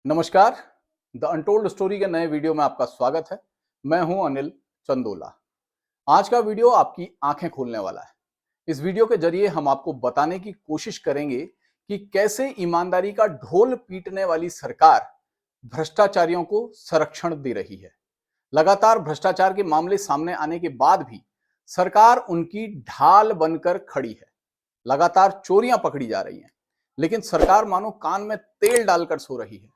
नमस्कार। The untold story के नए वीडियो में आपका स्वागत है। मैं हूं अनिल चंदोला। आज का वीडियो आपकी आंखें खोलने वाला है। इस वीडियो के जरिए हम आपको बताने की कोशिश करेंगे कि कैसे ईमानदारी का ढोल पीटने वाली सरकार भ्रष्टाचारियों को संरक्षण दे रही है। लगातार भ्रष्टाचार के मामले सामने आने के बाद भी सरकार उनकी ढाल बनकर खड़ी है। लगातार चोरियां पकड़ी जा रही हैं, लेकिन सरकार मानो कान में तेल डालकर सो रही है।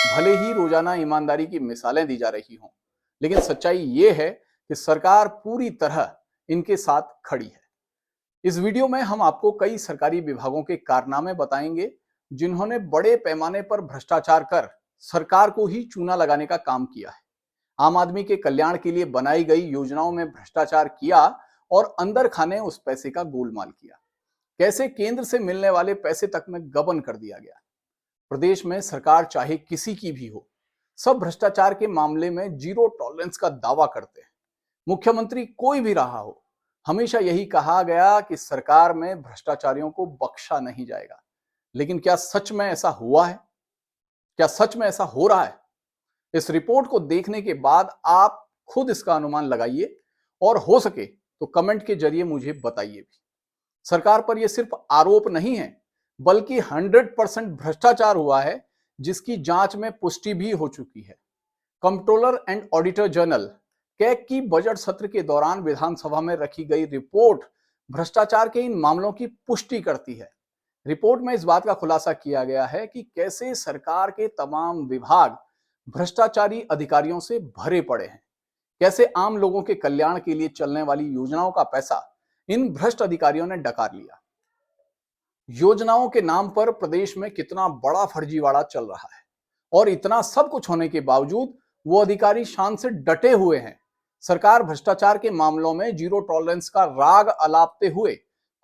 भले ही रोजाना ईमानदारी की मिसालें दी जा रही हों, लेकिन सच्चाई ये है कि सरकार पूरी तरह इनके साथ खड़ी है। इस वीडियो में हम आपको कई सरकारी विभागों के कारनामे बताएंगे, जिन्होंने बड़े पैमाने पर भ्रष्टाचार कर सरकार को ही चूना लगाने का काम किया है। आम आदमी के कल्याण के लिए बनाई गई योजनाओं में भ्रष्टाचार किया और अंदर खाने उस पैसे का गोलमाल किया। कैसे केंद्र से मिलने वाले पैसे तक में गबन कर दिया गया। प्रदेश में सरकार चाहे किसी की भी हो, सब भ्रष्टाचार के मामले में जीरो टॉलरेंस का दावा करते हैं। मुख्यमंत्री कोई भी रहा हो, हमेशा यही कहा गया कि सरकार में भ्रष्टाचारियों को बख्शा नहीं जाएगा। लेकिन क्या सच में ऐसा हुआ है? क्या सच में ऐसा हो रहा है? इस रिपोर्ट को देखने के बाद आप खुद इसका अनुमान लगाइए और हो सके तो कमेंट के जरिए मुझे बताइए भी। सरकार पर यह सिर्फ आरोप नहीं है, बल्कि 100% भ्रष्टाचार हुआ है, जिसकी जांच में पुष्टि भी हो चुकी है। Controller and auditor general CAG की बजट सत्र के दौरान विधानसभा में रखी गई रिपोर्ट भ्रष्टाचार के इन मामलों की पुष्टि करती है। रिपोर्ट में इस बात का खुलासा किया गया है कि कैसे सरकार के तमाम विभाग भ्रष्टाचारी अधिकारियों से भरे पड़े हैं। कैसे आम लोगों के कल्याण के लिए चलने वाली योजनाओं का पैसा इन भ्रष्ट अधिकारियों ने डकार लिया। योजनाओं के नाम पर प्रदेश में कितना बड़ा फर्जीवाड़ा चल रहा है, और इतना सब कुछ होने के बावजूद वो अधिकारी शान से डटे हुए हैं। सरकार भ्रष्टाचार के मामलों में जीरो टॉलरेंस का राग अलापते हुए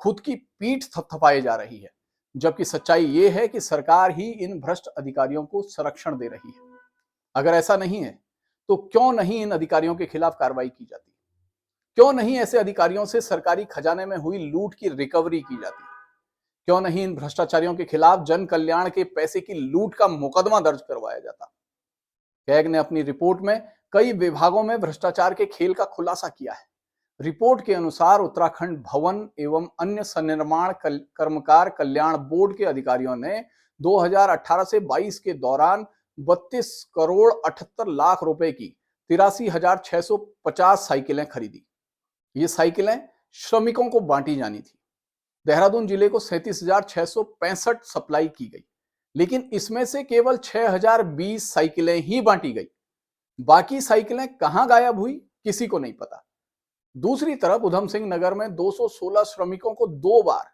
खुद की पीठ थपथपाए जा रही है, जबकि सच्चाई ये है कि सरकार ही इन भ्रष्ट अधिकारियों को संरक्षण दे रही है। अगर ऐसा नहीं है तो क्यों नहीं इन अधिकारियों के खिलाफ कार्रवाई की जाती? क्यों नहीं ऐसे अधिकारियों से सरकारी खजाने में हुई लूट की रिकवरी की जाती? क्यों नहीं इन भ्रष्टाचारियों के खिलाफ जन कल्याण के पैसे की लूट का मुकदमा दर्ज करवाया जाता? कैग ने अपनी रिपोर्ट में कई विभागों में भ्रष्टाचार के खेल का खुलासा किया है। रिपोर्ट के अनुसार उत्तराखंड भवन एवं अन्य सन्निर्माण कर्मकार कल्याण बोर्ड के अधिकारियों ने 2018 से 22 के दौरान 32 करोड़ 78 लाख रुपए की 83,650 साइकिलें खरीदी। ये साइकिलें श्रमिकों को बांटी जानी थी। देहरादून जिले को 37,665 सप्लाई की गई, लेकिन इसमें से केवल 6,020 साइकिलें ही बांटी गई। बाकी साइकिलें कहां गायब हुई, किसी को नहीं पता। दूसरी तरफ उधम सिंह नगर में 216 श्रमिकों को 2 बार,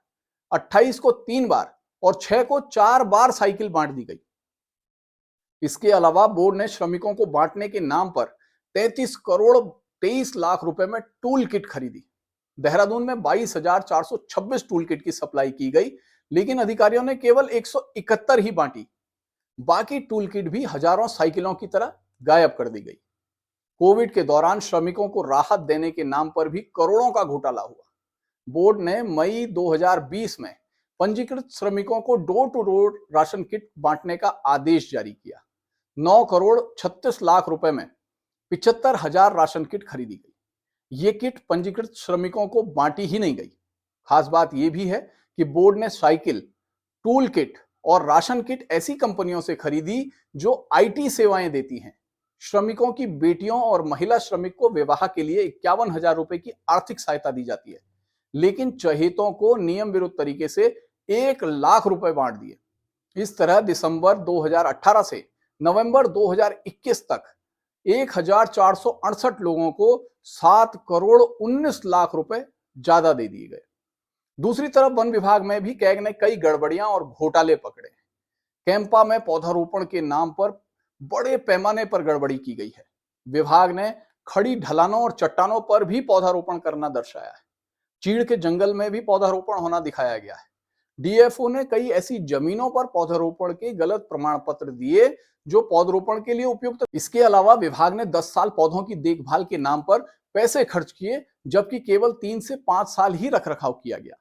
28 को 3 बार और 6 को 4 बार साइकिल बांट दी गई। इसके अलावा बोर्ड ने श्रमिकों को बांटने के नाम पर 33 करोड़ 23 लाख रुपए में टूल किट खरीदी। देहरादून में 22,426 टूल किट की सप्लाई की गई, लेकिन अधिकारियों ने केवल 171 ही बांटी। बाकी टूल किट भी हजारों साइकिलों की तरह गायब कर दी गई। कोविड के दौरान श्रमिकों को राहत देने के नाम पर भी करोड़ों का घोटाला हुआ। बोर्ड ने मई 2020 में पंजीकृत श्रमिकों को door to door ration kit बांटने का आदेश जारी किया। 9 करोड़ 36 लाख रुपए में 75,000 राशन किट खरीदी गई। ये किट पंजीकृत श्रमिकों को बांटी ही नहीं गई। खास बात यह भी है कि बोर्ड ने साइकिल, टूल किट और राशन किट ऐसी कंपनियों से खरीदी जो आईटी सेवाएं देती हैं। श्रमिकों की बेटियों और महिला श्रमिक को विवाह के लिए 51,000 रुपए की आर्थिक सहायता दी जाती है, लेकिन चहेतों को नियम विरुद्ध तरीके से 1 लाख रुपए बांट दिए। इस तरह दिसंबर 2018 से नवंबर 2021 तक 1,468 लोगों को 7 करोड़ 19 लाख रुपए ज्यादा दे दिए गए। दूसरी तरफ वन विभाग में भी कैग ने कई गड़बड़ियां और घोटाले पकड़े। कैंपा में पौधारोपण के नाम पर बड़े पैमाने पर गड़बड़ी की गई है। विभाग ने खड़ी ढलानों और चट्टानों पर भी पौधारोपण करना दर्शाया है। चीड़ के जंगल में भी पौधारोपण होना दिखाया गया है। डीएफओ ने कई ऐसी जमीनों पर पौधारोपण के गलत प्रमाण पत्र दिए जो पौधरोपण के लिए उपयुक्त। इसके अलावा विभाग ने 10 साल पौधों की देखभाल के नाम पर पैसे खर्च किए, जबकि केवल 3 से 5 साल ही रखरखाव किया गया।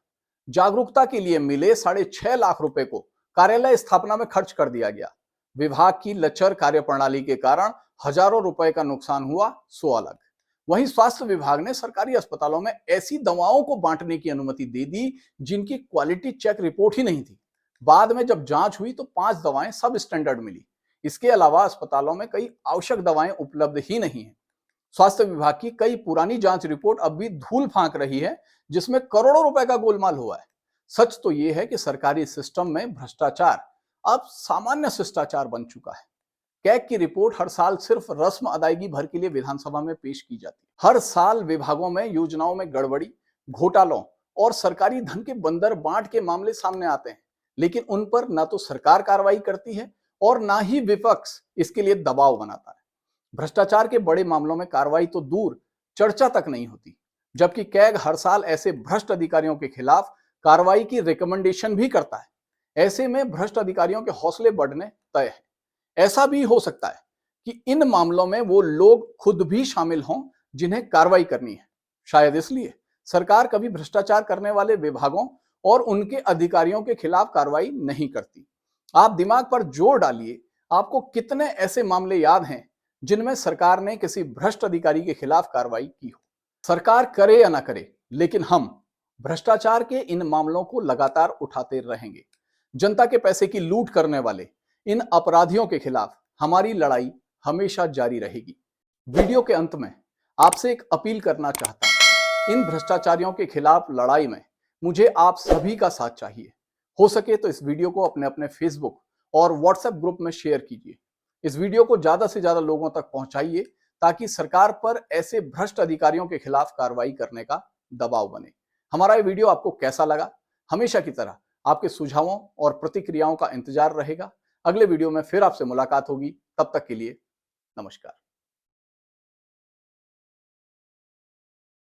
जागरूकता के लिए मिले 6.5 लाख रुपए को कार्यालय स्थापना में खर्च कर दिया गया। विभाग की लचर कार्यप्रणाली के कारण हजारों रुपए का नुकसान हुआ, सो अलग। वहीं स्वास्थ्य विभाग ने सरकारी अस्पतालों में ऐसी दवाओं को बांटने की अनुमति दे दी जिनकी क्वालिटी चेक रिपोर्ट ही नहीं थी। बाद में जब जांच हुई तो 5 दवाएं सब स्टैंडर्ड मिली। इसके अलावा अस्पतालों में कई आवश्यक दवाएं उपलब्ध ही नहीं है। स्वास्थ्य विभाग की कई पुरानी जांच रिपोर्ट अब भी धूल फांक रही है, जिसमें करोड़ों रुपए का गोलमाल हुआ है। सच तो यह है कि सरकारी सिस्टम में भ्रष्टाचार अब सामान्य शिष्टाचार बन चुका है। कैग की रिपोर्ट हर साल सिर्फ रस्म अदायगी भर के लिए विधानसभा में पेश की जाती है। हर साल विभागों में योजनाओं में गड़बड़ी, घोटालों और सरकारी धन के बंदर बांट के मामले सामने आते हैं, लेकिन उन पर ना तो सरकार कार्रवाई करती है और ना ही विपक्ष इसके लिए दबाव बनाता है। भ्रष्टाचार के बड़े मामलों में कार्रवाई तो दूर, चर्चा तक नहीं होती, जबकि कैग हर साल ऐसे भ्रष्ट अधिकारियों के खिलाफ कार्रवाई की रिकमेंडेशन भी करता है। ऐसे में भ्रष्ट अधिकारियों के हौसले बढ़ने तय है। ऐसा भी हो सकता है कि इन मामलों में वो लोग खुद भी शामिल हों जिन्हें कार्रवाई करनी है। शायद इसलिए सरकार कभी भ्रष्टाचार करने वाले विभागों और उनके अधिकारियों के खिलाफ कार्रवाई नहीं करती। आप दिमाग पर जोर डालिए, आपको कितने ऐसे मामले याद हैं जिनमें सरकार ने किसी भ्रष्ट अधिकारी के खिलाफ कार्रवाई की हो। सरकार करे या ना करे, लेकिन हम भ्रष्टाचार के इन मामलों को लगातार उठाते रहेंगे। जनता के पैसे की लूट करने वाले इन अपराधियों के खिलाफ हमारी लड़ाई हमेशा जारी रहेगी। वीडियो के अंत में आपसे एक अपील करना चाहता हूं। इन भ्रष्टाचारियों के खिलाफ लड़ाई में मुझे आप सभी का साथ चाहिए। हो सके तो इस वीडियो को अपने अपने फेसबुक और व्हाट्सएप ग्रुप में शेयर कीजिए। इस वीडियो को ज्यादा से ज्यादा लोगों तक पहुंचाइए ताकि सरकार पर ऐसे भ्रष्ट अधिकारियों के खिलाफ कार्रवाई करने का दबाव बने। हमारा ये वीडियो आपको कैसा लगा? हमेशा की तरह आपके सुझावों और प्रतिक्रियाओं का इंतजार रहेगा। अगले वीडियो में फिर आपसे मुलाकात होगी। तब तक के लिए नमस्कार।